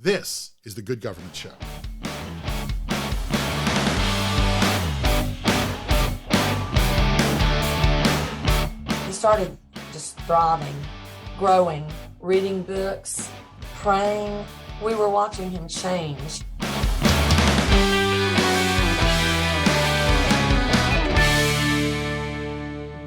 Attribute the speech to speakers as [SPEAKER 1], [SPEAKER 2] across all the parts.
[SPEAKER 1] This is the Good Government Show.
[SPEAKER 2] He started just thriving, growing, reading books, praying. We were watching him change.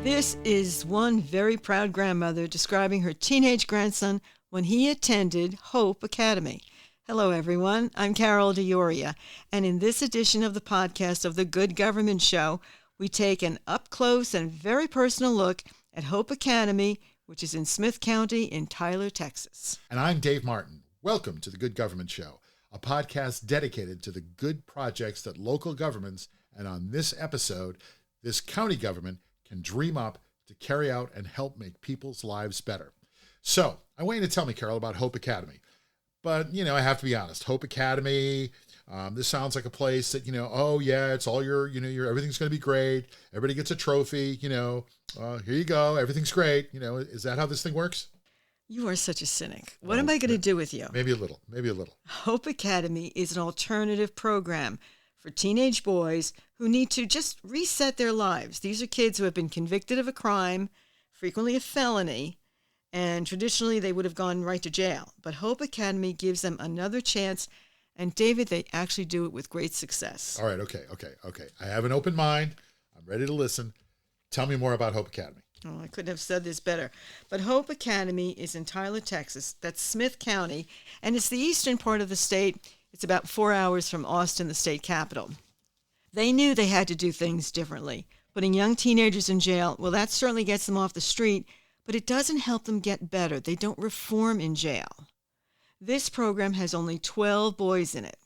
[SPEAKER 3] This is one very proud grandmother describing her teenage grandson when he attended Hope Academy. Hello, everyone. I'm Carol DeOria, and in this edition of the podcast of The Good Government Show, we take an up-close and very personal look at Hope Academy, which is in Smith County in Tyler, Texas.
[SPEAKER 1] And I'm Dave Martin. Welcome to The Good Government Show, a podcast dedicated to the good projects that local governments, and on this episode, this county government, can dream up to carry out and help make people's lives better. So, I want you to tell me, Carol, about Hope Academy. But, I have to be honest. Hope Academy, this sounds like a place that, oh yeah, it's all your everything's going to be great. Everybody gets a trophy, here you go. Everything's great. Is that how this thing works?
[SPEAKER 3] You are such a cynic. What am I going to do with you?
[SPEAKER 1] Maybe a little.
[SPEAKER 3] Hope Academy is an alternative program for teenage boys who need to just reset their lives. These are kids who have been convicted of a crime, frequently a felony, and traditionally they would have gone right to jail. But Hope Academy gives them another chance, and David, they actually do it with great success.
[SPEAKER 1] All right, okay. I have an open mind. I'm ready to listen. Tell me more about Hope Academy.
[SPEAKER 3] Oh, I couldn't have said this better. But Hope Academy is in Tyler, Texas. That's Smith County, and it's the eastern part of the state. It's about 4 hours from Austin, the state capital. They knew they had to do things differently. Putting young teenagers in jail, well, that certainly gets them off the street, but it doesn't help them get better. They don't reform in jail. This program has only 12 boys in it.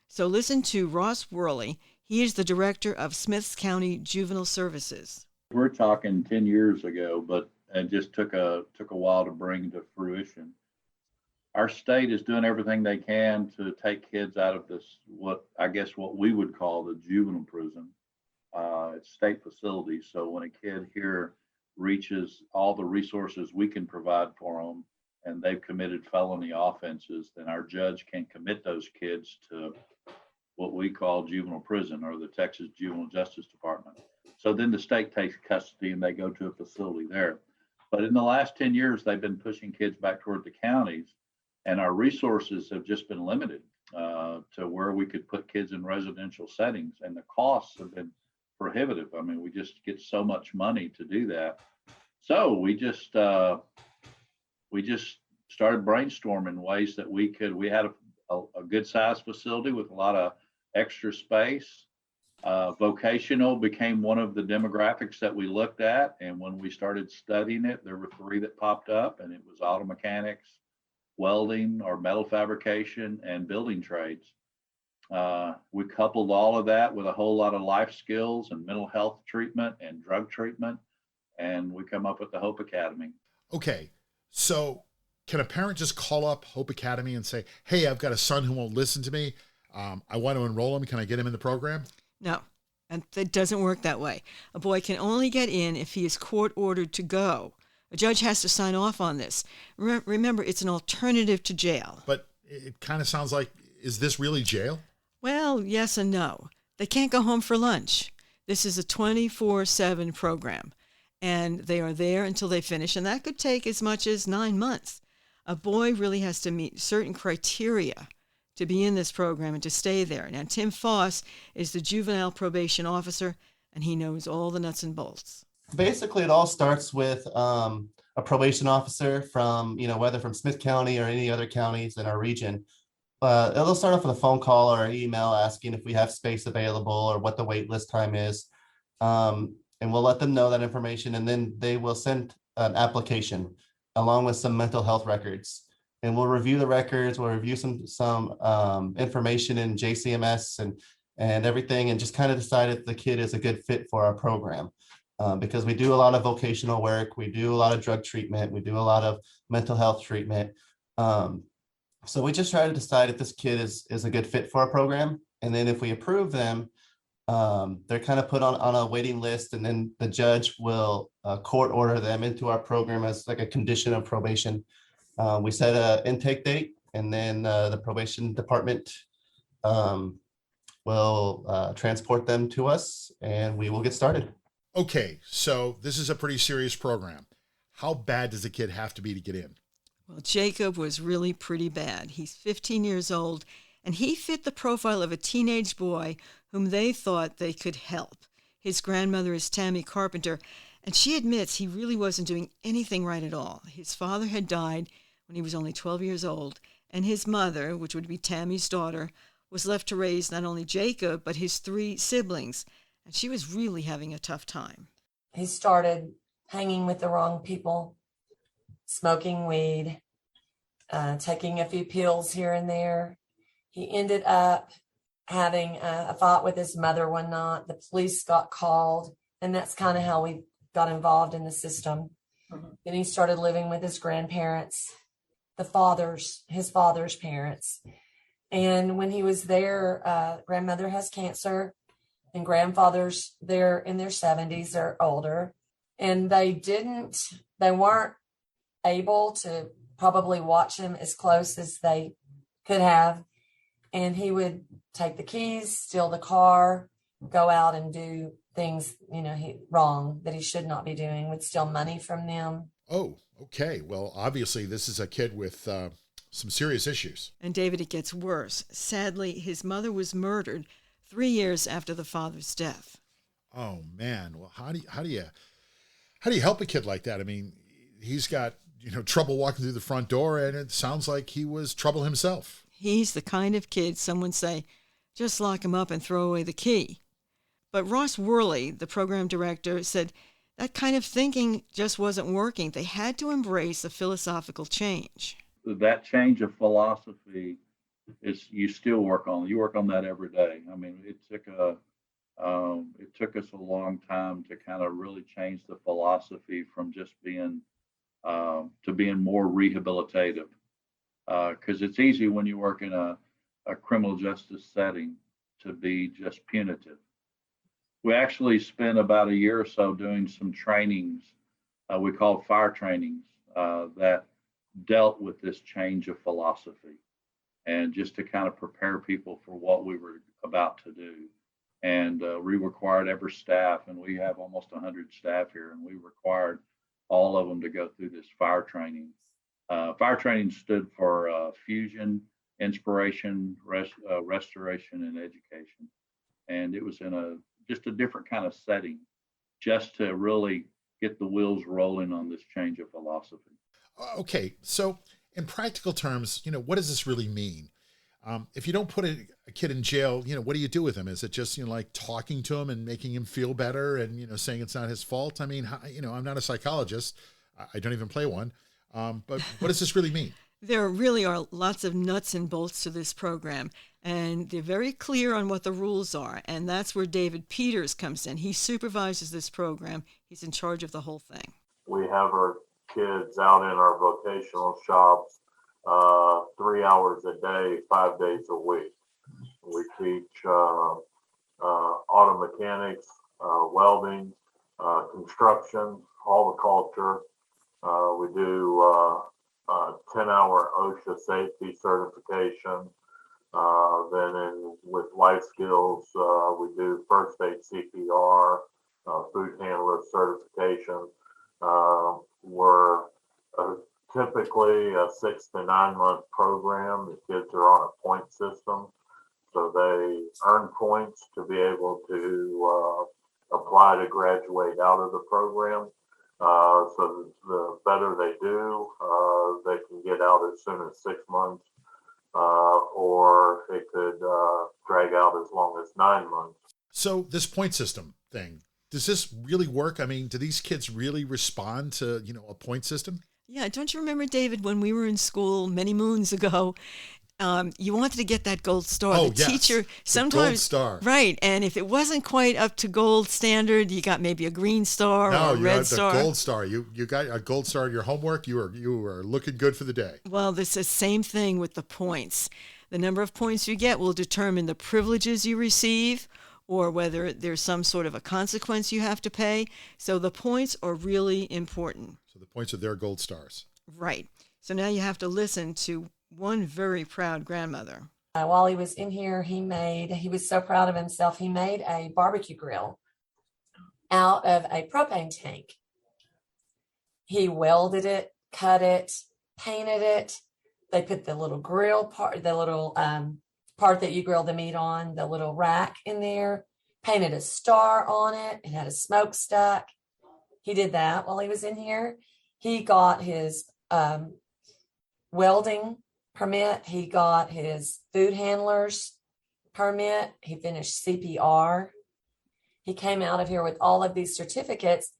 [SPEAKER 3] So listen to Ross Worley. He is the director of Smith County Juvenile Services.
[SPEAKER 4] We're talking 10 years ago, but it just took a while to bring to fruition. Our state is doing everything they can to take kids out of this, what we would call the juvenile prison. It's state facilities. So when a kid here reaches all the resources we can provide for them and they've committed felony offenses, then our judge can commit those kids to what we call juvenile prison, or the Texas Juvenile Justice Department. So then the state takes custody and they go to a facility there. But in the last 10 years, they've been pushing kids back toward the counties, and our resources have just been limited to where we could put kids in residential settings, and the costs have been prohibitive. I mean, we just get so much money to do that. So we just started brainstorming ways that we had a good sized facility with a lot of extra space. Vocational became one of the demographics that we looked at. And when we started studying it, there were 3 that popped up, and it was auto mechanics, welding or metal fabrication, and building trades. We coupled all of that with a whole lot of life skills and mental health treatment and drug treatment, and we come up with the Hope Academy.
[SPEAKER 1] Okay, so can a parent just call up Hope Academy and say, hey, I've got a son who won't listen to me. I want to enroll him. Can I get him in the program?
[SPEAKER 3] No, and it doesn't work that way. A boy can only get in if he is court ordered to go. A judge has to sign off on this. Remember, it's an alternative to jail.
[SPEAKER 1] But it kind of sounds like, is this really jail?
[SPEAKER 3] Well, yes and no. They can't go home for lunch. This is a 24/7 program, and they are there until they finish, and that could take as much as 9 months. A boy really has to meet certain criteria to be in this program and to stay there. Now, Tim Foss is the juvenile probation officer, and he knows all the nuts and bolts.
[SPEAKER 5] Basically, it all starts with a probation officer from, whether from Smith County or any other counties in our region. They'll start off with a phone call or an email asking if we have space available or what the wait list time is. And we'll let them know that information, and then they will send an application along with some mental health records. And we'll review the records, we'll review some information in JCMS and everything, and just kind of decide if the kid is a good fit for our program. Because we do a lot of vocational work, we do a lot of drug treatment, we do a lot of mental health treatment. So we just try to decide if this kid is a good fit for our program. And then if we approve them, they're kind of put on a waiting list, and then the judge will court order them into our program as like a condition of probation. We set an intake date, and then the probation department will transport them to us, and we will get started.
[SPEAKER 1] Okay, so this is a pretty serious program. How bad does a kid have to be to get in?
[SPEAKER 3] Well, Jacob was really pretty bad. He's 15 years old, and he fit the profile of a teenage boy whom they thought they could help. His grandmother is Tammy Carpenter, and she admits he really wasn't doing anything right at all. His father had died when he was only 12 years old, and his mother, which would be Tammy's daughter, was left to raise not only Jacob, but his 3 siblings, and she was really having a tough time.
[SPEAKER 2] He started hanging with the wrong people, smoking weed, taking a few pills here and there. He ended up having a fight with his mother one night. The police got called, and that's kind of how we got involved in the system. Then he started living with his grandparents, his father's parents. And when he was there, grandmother has cancer, and grandfather's they're in their 70s, they're older, and they weren't able to probably watch him as close as they could have. And he would take the keys, steal the car, go out and do things, wrong that he should not be doing, would steal money from them.
[SPEAKER 1] Oh, okay. Well, obviously this is a kid with some serious issues. And
[SPEAKER 3] David, it gets worse. Sadly, his mother was murdered 3 years after the father's death.
[SPEAKER 1] Oh man. Well, how do you help a kid like that? I mean, he's got, trouble walking through the front door, and it sounds like he was trouble himself.
[SPEAKER 3] He's the kind of kid someone say, just lock him up and throw away the key. But Ross Worley, the program director, said that kind of thinking just wasn't working. They had to embrace a philosophical change.
[SPEAKER 4] That change of philosophy you still work on. You work on that every day. I mean, it took us a long time to kind of really change the philosophy from just being to being more rehabilitative. Because it's easy when you work in a criminal justice setting to be just punitive. We actually spent about a year or so doing some trainings we called fire trainings that dealt with this change of philosophy, and just to kind of prepare people for what we were about to do. And we required every staff, and we have almost 100 staff here, and we required all of them to go through this fire training. Fire training stood for fusion, inspiration, restoration, and education. And it was in just a different kind of setting, just to really get the wheels rolling on this change of philosophy.
[SPEAKER 1] Okay, so in practical terms, what does this really mean? If you don't put a kid in jail, what do you do with him? Is it just, like talking to him and making him feel better and, saying it's not his fault? I mean, I'm not a psychologist. I don't even play one. But what does this really mean?
[SPEAKER 3] There really are lots of nuts and bolts to this program, and they're very clear on what the rules are. And that's where David Peters comes in. He supervises this program. He's in charge of the whole thing.
[SPEAKER 6] We have our kids out in our vocational shops 3 hours a day, 5 days a week. We teach auto mechanics, welding, construction, horticulture. We do 10-hour OSHA safety certification. Then with life skills, we do first aid CPR, food handler certification. We're typically a 6 to 9 month program. The kids are on a point system, so they earn points to be able to apply to graduate out of the program. So the better they do, they can get out as soon as 6 months, or it could drag out as long as 9 months.
[SPEAKER 1] So this point system thing, does this really work? I mean, do these kids really respond to, a point system?
[SPEAKER 3] Yeah, don't you remember, David, when we were in school many moons ago, you wanted to get that gold star.
[SPEAKER 1] Oh,
[SPEAKER 3] the teacher sometimes,
[SPEAKER 1] the gold star.
[SPEAKER 3] Right, and if it wasn't quite up to gold standard, you got maybe a green star or a red star.
[SPEAKER 1] No, the gold star. You got a gold star in your homework. You were looking good for the day.
[SPEAKER 3] Well, it's the same thing with the points. The number of points you get will determine the privileges you receive, or whether there's some sort of a consequence you have to pay. So the points are really important.
[SPEAKER 1] So the points are their gold stars.
[SPEAKER 3] Right. So now you have to listen to one very proud grandmother.
[SPEAKER 2] While he was in here, he was so proud of himself, he made a barbecue grill out of a propane tank. He welded it, cut it, painted it. They put the little grill part, the little part that you grill the meat on, the little rack in there, painted a star on it. It had a smokestack. He did that while he was in here. He got his welding permit. He got his food handler's permit. He finished CPR. He came out of here with all of these certificates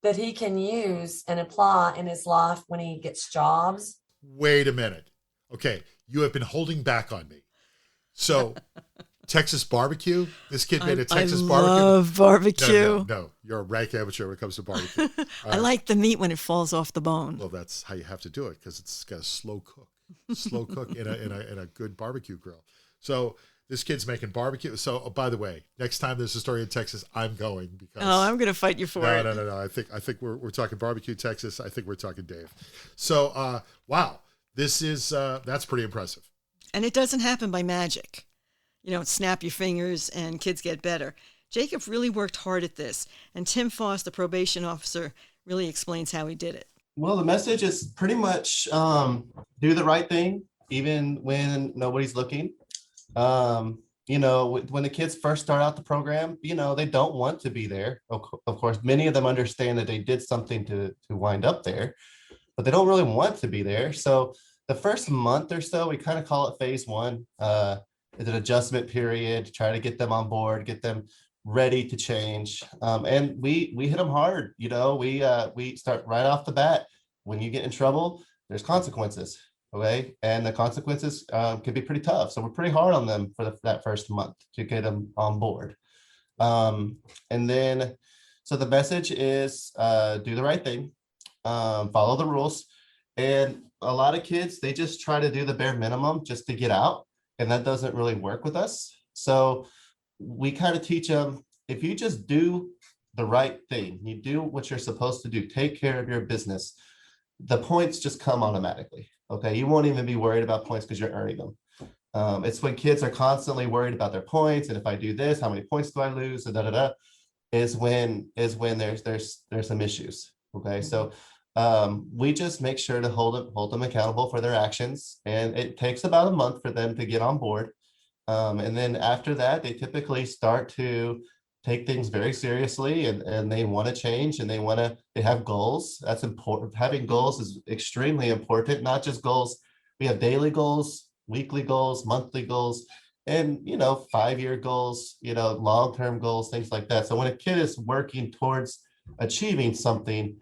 [SPEAKER 2] that he can use and apply in his life when he gets jobs.
[SPEAKER 1] Wait a minute. Okay, you have been holding back on me. So, Texas barbecue? This kid made a Texas barbecue?
[SPEAKER 3] I love barbecue.
[SPEAKER 1] No, you're a rank amateur when it comes to barbecue.
[SPEAKER 3] I like the meat when it falls off the bone.
[SPEAKER 1] Well, that's how you have to do it because it's got a slow cook in a good barbecue grill. So this kid's making barbecue. So, oh, by the way, next time there's a story in Texas, I'm going because
[SPEAKER 3] I'm going to fight you for it.
[SPEAKER 1] No. I think we're talking barbecue Texas. I think we're talking Dave. So, wow, this is that's pretty impressive.
[SPEAKER 3] And it doesn't happen by magic. You don't snap your fingers and kids get better. Jacob really worked hard at this, and Tim Foss, the probation officer, really explains how he did it.
[SPEAKER 5] Well, the message is pretty much do the right thing, even when nobody's looking. When the kids first start out the program, they don't want to be there. Of course, many of them understand that they did something to wind up there, but they don't really want to be there. So the first month or so, we kind of call it phase one. It's an adjustment period to try to get them on board, get them ready to change. And we hit them hard. We start right off the bat. When you get in trouble, there's consequences. Okay. And the consequences can be pretty tough. So we're pretty hard on them for that first month to get them on board. So the message is do the right thing, follow the rules. And a lot of kids, they just try to do the bare minimum just to get out. And that doesn't really work with us. So we kind of teach them, if you just do the right thing, you do what you're supposed to do, take care of your business, the points just come automatically. Okay. You won't even be worried about points because you're earning them. It's when kids are constantly worried about their points. And if I do this, how many points do I lose? And is when there's some issues. Okay. So we just make sure to hold them accountable for their actions. And it takes about a month for them to get on board. And then after that, they typically start to take things very seriously and they want to change and they have goals. That's important. Having goals is extremely important, not just goals. We have daily goals, weekly goals, monthly goals, and, 5-year goals, long-term goals, things like that. So when a kid is working towards achieving something,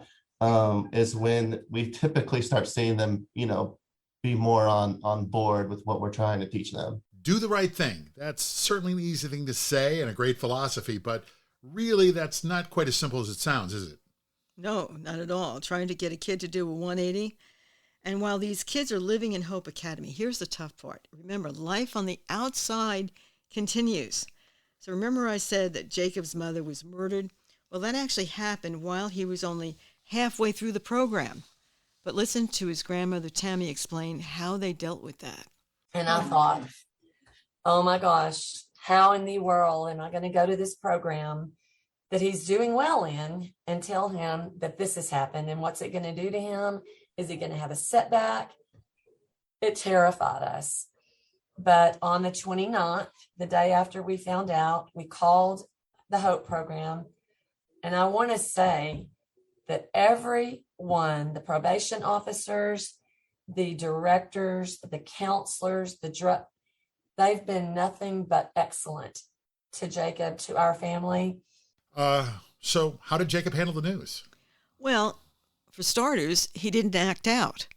[SPEAKER 5] is when we typically start seeing them, be more on board with what we're trying to teach them.
[SPEAKER 1] Do the right thing. That's certainly an easy thing to say and a great philosophy, but really that's not quite as simple as it sounds, is it?
[SPEAKER 3] No, not at all. Trying to get a kid to do a 180. And while these kids are living in Hope Academy, here's the tough part. Remember, life on the outside continues. So remember I said that Jacob's mother was murdered? Well, that actually happened while he was only halfway through the program. But listen to his grandmother, Tammy, explain how they dealt with that.
[SPEAKER 2] And I thought, oh my gosh, how in the world am I going to go to this program that he's doing well in and tell him that this has happened and what's it going to do to him? Is he going to have a setback? It terrified us. But on the 29th, the day after we found out, we called the Hope program. And I want to say that everyone, the probation officers, the directors, the counselors, they've been nothing but excellent to Jacob, to our family.
[SPEAKER 1] So how did Jacob handle the news?
[SPEAKER 3] Well, for starters, he didn't act out.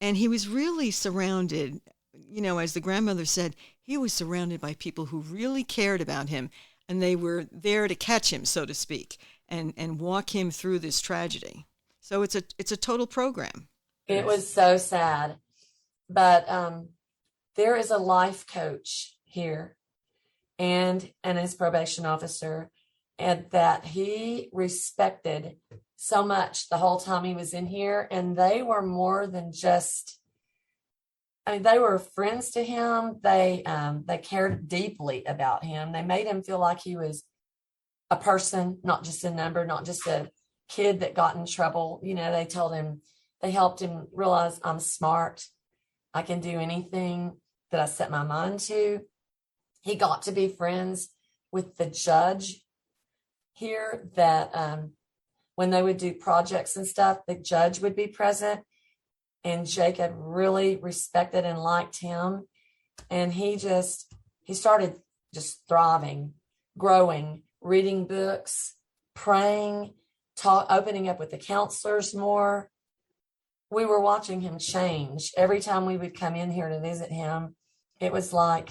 [SPEAKER 3] And he was really surrounded, as the grandmother said, he was surrounded by people who really cared about him. And they were there to catch him, so to speak, and walk him through this tragedy. So it's a total program.
[SPEAKER 2] It was so sad. But there is a life coach here and his probation officer, and that he respected so much the whole time he was in here. And they were more than just I mean, they were friends to him. They cared deeply about him. They made him feel like he was a person, not just a number, not just a kid that got in trouble. You know, they helped him realize, I'm smart. I can do anything that I set my mind to. He got to be friends with the judge here, that when they would do projects and stuff, the judge would be present. And Jacob really respected and liked him. And he started just thriving, growing, reading books, praying, opening up with the counselors more. We were watching him change. Every time we would come in here to visit him, it was like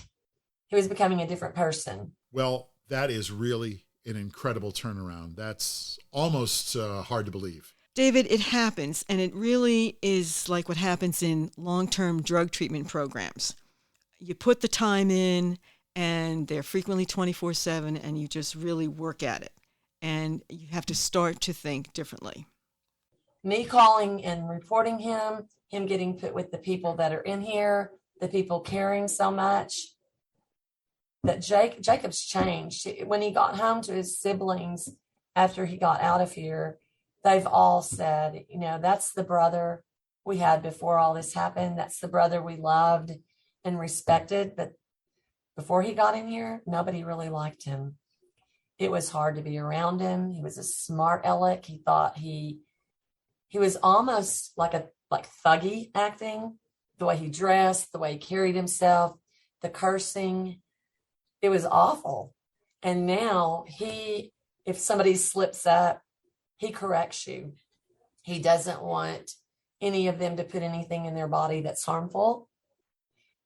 [SPEAKER 2] he was becoming a different person.
[SPEAKER 1] Well, that is really an incredible turnaround. That's almost hard to believe.
[SPEAKER 3] David, it happens, and it really is like what happens in long-term drug treatment programs. You put the time in, and they're frequently 24/7, and you just really work at it. And you have to start to think differently.
[SPEAKER 2] Me calling and reporting him getting put with the people that are in here, the people caring so much, that Jacob's changed. When he got home to his siblings after he got out of here, they've all said, you know, that's the brother we had before all this happened. That's the brother we loved and respected. But before he got in here, nobody really liked him. It was hard to be around him. He was a smart aleck. He thought he was almost like thuggy acting, the way he dressed, the way he carried himself, the cursing. It was awful. And now if somebody slips up, he corrects you. He doesn't want any of them to put anything in their body that's harmful.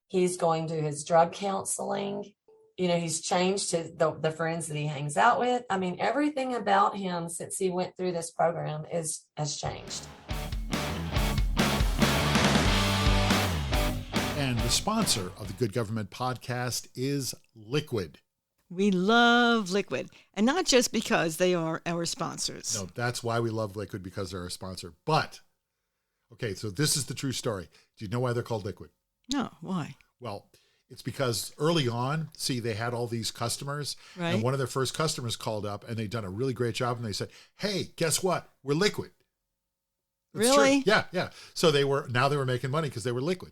[SPEAKER 2] He's going to his drug counseling. You know, he's changed the friends that he hangs out with. I mean, everything about him since he went through this program has changed.
[SPEAKER 1] And the sponsor of the Good Government podcast is Liquid.
[SPEAKER 3] We love Liquid, and not just because they are our sponsors.
[SPEAKER 1] No, that's why we love Liquid, because they're our sponsor. But, okay, so this is the true story. Do you know why they're called Liquid?
[SPEAKER 3] No, why?
[SPEAKER 1] Well, it's because early on, they had all these customers,
[SPEAKER 3] right?
[SPEAKER 1] And one of their first customers called up, and they'd done a really great job, and they said, "Hey, guess what? We're Liquid." That's
[SPEAKER 3] really?
[SPEAKER 1] True. Yeah. So they were making money because they were Liquid.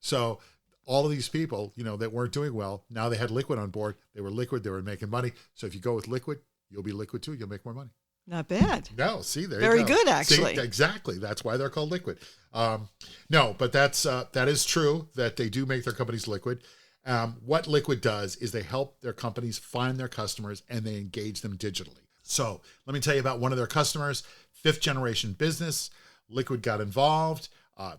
[SPEAKER 1] So all of these people, you know, that weren't doing well, now they had Liquid on board. They were Liquid. They were making money. So if you go with Liquid, you'll be Liquid too. You'll make more money.
[SPEAKER 3] Not bad.
[SPEAKER 1] No, see, there
[SPEAKER 3] Very
[SPEAKER 1] you go.
[SPEAKER 3] good, actually.
[SPEAKER 1] See, exactly. That's why they're called Liquid. No, but that is true that they do make their companies liquid. What Liquid does is they help their companies find their customers and they engage them digitally. So let me tell you about one of their customers, 5th generation business. Liquid got involved.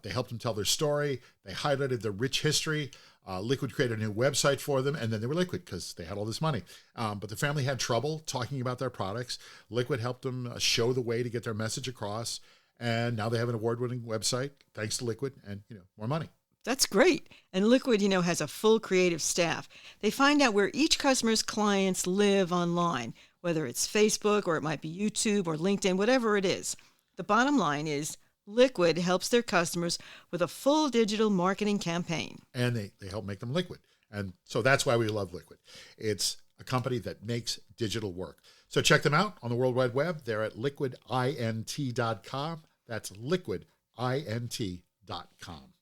[SPEAKER 1] They helped them tell their story. They highlighted their rich history. Liquid created a new website for them, and then they were Liquid because they had all this money. But the family had trouble talking about their products. Liquid helped them show the way to get their message across, and now they have an award-winning website thanks to Liquid, and more money.
[SPEAKER 3] That's great. And Liquid, has a full creative staff. They find out where each customer's clients live online, whether it's Facebook or it might be YouTube or LinkedIn, whatever it is. The bottom line is Liquid helps their customers with a full digital marketing campaign. And
[SPEAKER 1] they help make them liquid. And so that's why we love Liquid. It's a company that makes digital work. So check them out on the World Wide Web. They're at liquidint.com. That's liquidint.com.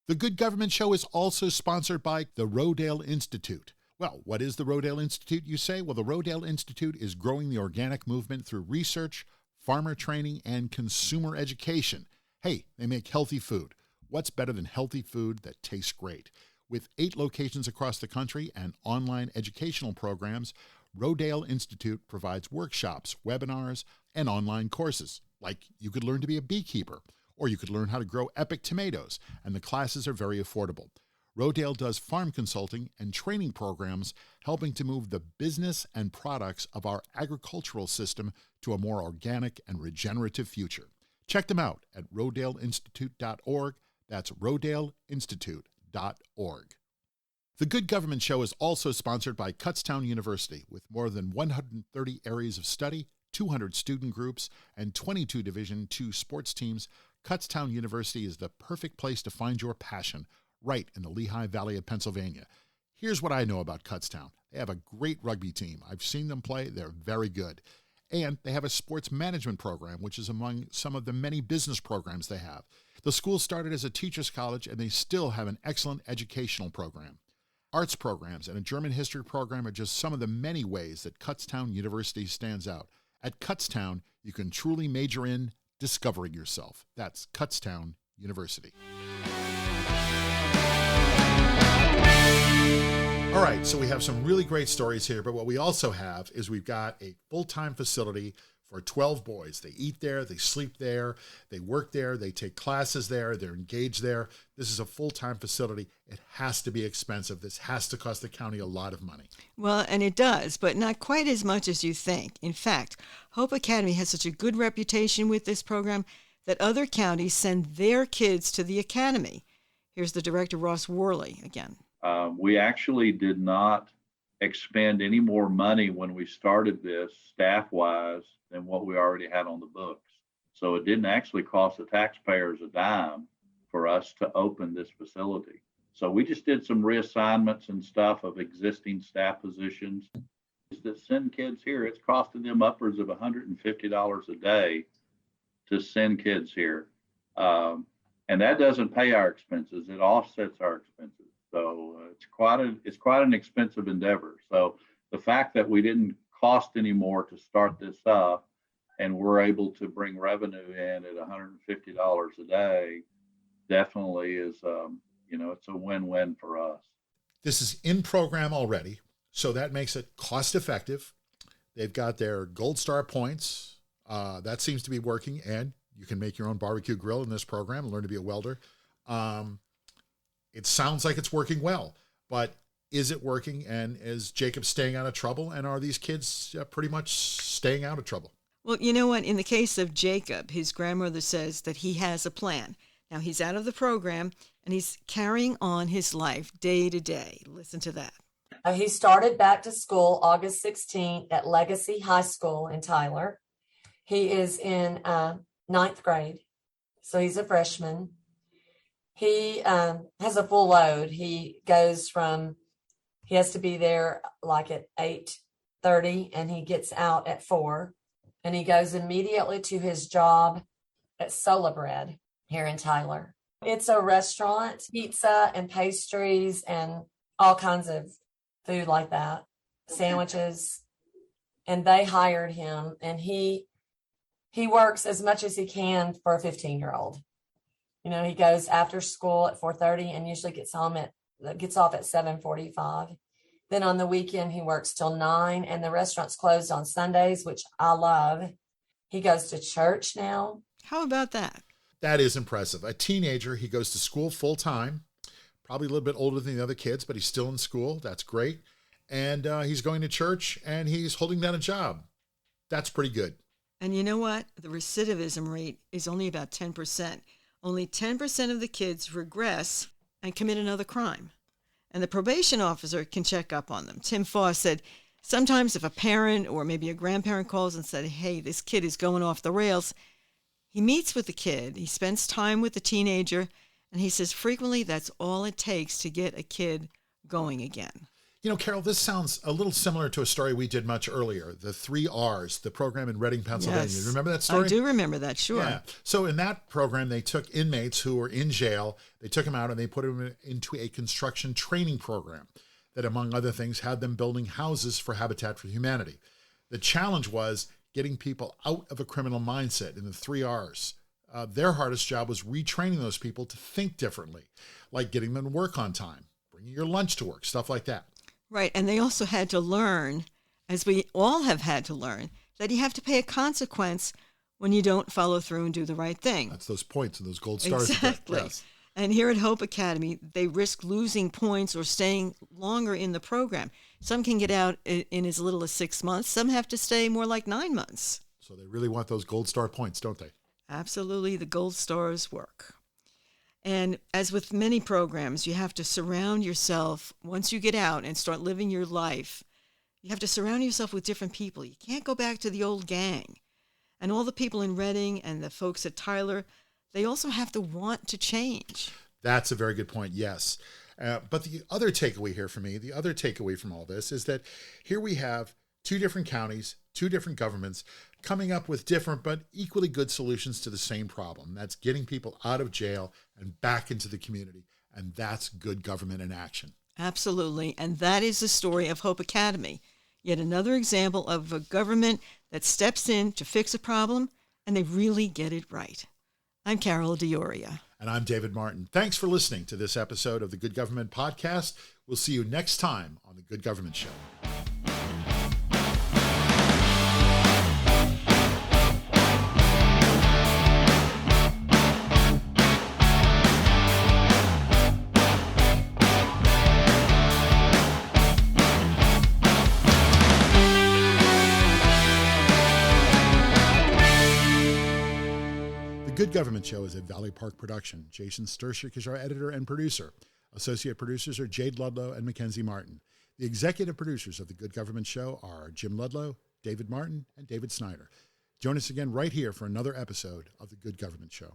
[SPEAKER 1] The Good Government Show is also sponsored by the Rodale Institute. Well, what is the Rodale Institute, you say? Well, the Rodale Institute is growing the organic movement through research, farmer training, and consumer education. Hey, they make healthy food. What's better than healthy food that tastes great? With 8 locations across the country and online educational programs, Rodale Institute provides workshops, webinars, and online courses. Like you could learn to be a beekeeper, or you could learn how to grow epic tomatoes, and the classes are very affordable. Rodale does farm consulting and training programs, helping to move the business and products of our agricultural system to a more organic and regenerative future. Check them out at rodaleinstitute.org. That's rodaleinstitute.org. The Good Government Show is also sponsored by Kutztown University, with more than 130 areas of study, 200 student groups, and 22 Division II sports teams. Kutztown University is the perfect place to find your passion, right in the Lehigh Valley of Pennsylvania. Here's what I know about Kutztown. They have a great rugby team. I've seen them play. They're very good. And they have a sports management program, which is among some of the many business programs they have. The school started as a teacher's college, and they still have an excellent educational program. Arts programs and a German history program are just some of the many ways that Kutztown University stands out. At Kutztown, you can truly major in discovering yourself. That's Kutztown University. All right, so we have some really great stories here, but what we also have is we've got a full-time facility for 12 boys. They eat there, they sleep there, they work there, they take classes there, they're engaged there. This is a full-time facility. It has to be expensive. This has to cost the county a lot of money.
[SPEAKER 3] Well, and it does, but not quite as much as you think. In fact, Hope Academy has such a good reputation with this program that other counties send their kids to the academy. Here's the director, Ross Worley, again.
[SPEAKER 4] We actually did not expend any more money when we started this staff-wise than what we already had on the books. So it didn't actually cost the taxpayers a dime for us to open this facility. So we just did some reassignments and stuff of existing staff positions that send kids here. It's costing them upwards of $150 a day to send kids here. And that doesn't pay our expenses. It offsets our expenses. So it's quite an expensive endeavor. So the fact that we didn't cost any more to start this up, and we're able to bring revenue in at $150 a day, definitely is, it's a win-win for us.
[SPEAKER 1] This is in program already, so that makes it cost effective. They've got their Gold Star points. That seems to be working, and you can make your own barbecue grill in this program and learn to be a welder. It sounds like it's working well, but is it working? And is Jacob staying out of trouble? And are these kids pretty much staying out of trouble?
[SPEAKER 3] Well, you know what? In the case of Jacob, his grandmother says that he has a plan. Now, he's out of the program, and he's carrying on his life day to day. Listen to that.
[SPEAKER 2] He started back to school August 16th at Legacy High School in Tyler. He is in ninth grade, so he's a freshman. He has a full load. He has to be there like at 8:30, and he gets out at 4, and he goes immediately to his job at Sola Bread here in Tyler. It's a restaurant, pizza and pastries and all kinds of food like that, sandwiches. And they hired him, and he works as much as he can for a 15-year-old. He goes after school at 4:30 and usually gets off at 7:45. Then on the weekend, he works till 9, and the restaurant's closed on Sundays, which I love. He goes to church now.
[SPEAKER 3] How about that?
[SPEAKER 1] That is impressive. A teenager, he goes to school full time, probably a little bit older than the other kids, but he's still in school. That's great. And he's going to church, and he's holding down a job. That's pretty good.
[SPEAKER 3] And you know what? The recidivism rate is only about 10%. Only 10% of the kids regress and commit another crime. And the probation officer can check up on them. Tim Foss said, sometimes if a parent or maybe a grandparent calls and said, hey, this kid is going off the rails, he meets with the kid, he spends time with the teenager, and he says frequently that's all it takes to get a kid going again.
[SPEAKER 1] Carol, this sounds a little similar to a story we did much earlier, the 3 R's, the program in Reading, Pennsylvania.
[SPEAKER 3] Yes,
[SPEAKER 1] Remember that story?
[SPEAKER 3] I do remember that, sure.
[SPEAKER 1] Yeah. So in that program, they took inmates who were in jail, they took them out and they put them into a construction training program that, among other things, had them building houses for Habitat for Humanity. The challenge was getting people out of a criminal mindset in the 3 R's. Their hardest job was retraining those people to think differently, like getting them to work on time, bringing your lunch to work, stuff like that.
[SPEAKER 3] Right, and they also had to learn, as we all have had to learn, that you have to pay a consequence when you don't follow through and do the right thing.
[SPEAKER 1] That's those points and those gold stars.
[SPEAKER 3] Exactly.
[SPEAKER 1] Yes.
[SPEAKER 3] And here at Hope Academy, they risk losing points or staying longer in the program. Some can get out in as little as 6 months. Some have to stay more like 9 months.
[SPEAKER 1] So they really want those gold star points, don't they?
[SPEAKER 3] Absolutely, the gold stars work. And as with many programs, you have to surround yourself, once you get out and start living your life, you have to surround yourself with different people. You can't go back to the old gang. And all the people in Reading and the folks at Tyler, they also have to want to change.
[SPEAKER 1] That's a very good point, yes. But the other takeaway here for me, the other takeaway from all this is that here we have two different counties, two different governments coming up with different but equally good solutions to the same problem. That's getting people out of jail and back into the community. And that's good government in action.
[SPEAKER 3] Absolutely. And that is the story of Hope Academy. Yet another example of a government that steps in to fix a problem, and they really get it right. I'm Carol Dioria.
[SPEAKER 1] And I'm David Martin. Thanks for listening to this episode of the Good Government Podcast. We'll see you next time on the Good Government Show. The Good Government Show is a Valley Park production. Jason Stershic is our editor and producer. Associate producers are Jade Ludlow and MacKenzie Martin. The executive producers of The Good Government Show are Jim Ludlow, David Martin, and David Snyder. Join us again right here for another episode of The Good Government Show.